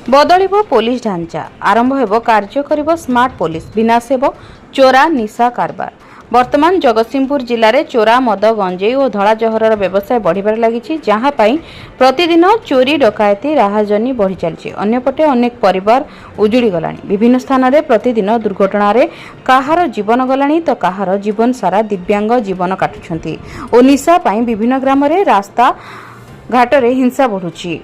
बदलिब police ढांचा आरंभ हेब कार्य करिब स्मार्ट पुलिस विनाश हेब चोरा निशा कारबार। वर्तमान जगतसिंहपुर जिले में चोरा मद गंजेई और धड़ा जहरर व्यवसाय बढ़िबार लागिछि, जहाँ पाई प्रतिदिन चोरी डकायती राहाजनी बढ़ी चलछि। अन्यपटे अनेक परिवार उजुड़ी गलानी। विभिन्न स्थान में प्रतिदिन दुर्घटना रे काहार जीवन गलानी तो काहार जीवन सारा दिव्यांग जीवन काटुछंती और निशा पाई विभिन्न ग्राम रे रास्ता घाट रे हिंसा बढ़ुछि।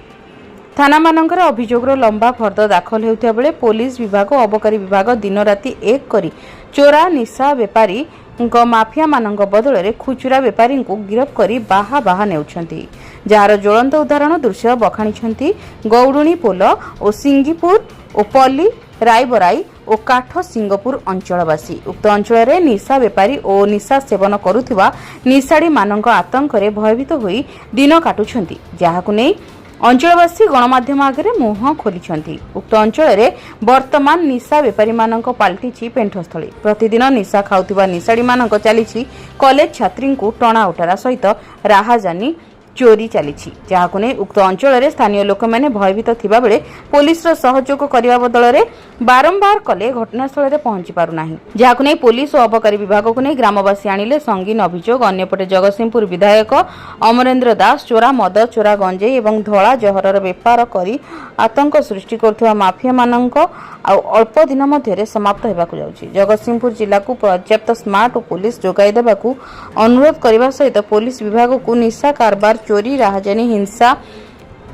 थाना मानकर अभियोगर लंबा फर्द दाखल होता बेले पुलिस विभाग और अबकारी विभाग दिन राति एक करी चोरा निशा बेपारी माफिया मानक बदल में खुचुरा बेपारी को गिरफ्त कर बाहा बाहा नेउछंती, जार ज्वलंत उदाहरण दृश्य बखाणी गौडुणी पोल और सिंगीपुर और पल्ली रायबराई और काठ सिंगपुर अंचलवासी। उक्त अंचल में निशा बेपारी और निशा सेवन करुवा निशाड़ी मानक आतंक भयभीत होई दिन काटुछंती, जहाकु नै अंचलवासी गणमाध्यम आगे मुह खोली। उक्त अंचल में वर्तमान निशा बेपारी मानक पाल्टी पेंठस्थली। प्रतिदिन निशा खाउथिबा निशाड़ी मानक चली कॉलेज छात्री को टणा उटारा सहित राहाजानी चोरी चली, जहाकु नै उक्त अंचल में स्थानीय लोक मैंने भयभीत थिबा बेले पुलिस सहयोग करने बदल में बारंबार कले घटनास्थल में पहुंची पारुना, जहाकु नै पुलिस और अबकारी विभाग को नहीं ग्रामवासी आनिले संगीन अभियोग। अन्यपटे जगतसिंहपुर विधायक अमरेन्द्र दास चोरा मद चोरा गंजेई और धड़ा जहरर बेपार करी आतंक सृष्टि करुवा माफिया मानक अल्प दिन मध्य समाप्त होगाकू जाउछि। जगतसिंहपुर जिला को पर्याप्त स्मार्ट और पुलिस जोगाई देबाकू अनुरोध करने सहित पुलिस विभाग को निशा कारबार चोरी राहाजानी हिंसा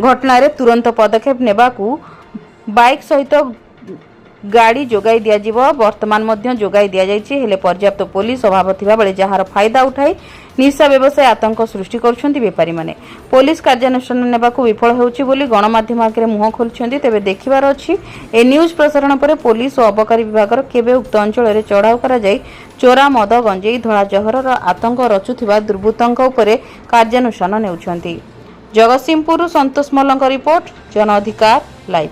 घटना रे तुरंत पदक्षेप नेबाकू बाइक सहित गाड़ी जोगाई दिया जिवो। वर्तमान मध्य जोगाई दिया जायछि, हेले पर्याप्त पुलिस अभाव थिबा बेले जहार फायदा उठाई निशा व्यवसाय आतंक सृष्टि करुछंती बेपारी माने। पुलिस कार्यानुष्ठान नेबाकू विफल होउछि बोली गणमाध्यम आगे मुह खोलुछंती। तेबे देखिबार अछि ए न्यूज प्रसारण पर पुलिस और अबकारी विभाग केबे उक्त अंचल में चढ़ाऊ करा जाय चोरा मद गंजेई धड़ा जहरर आतंक रचुथिबा दुर्बृत्तंक उपरे कार्यानुष्ठान नेउछंती। जगतसिंहपुर संतोष मल्लଙ୍କ रिपोर्ट, जन अधिकार लाइव।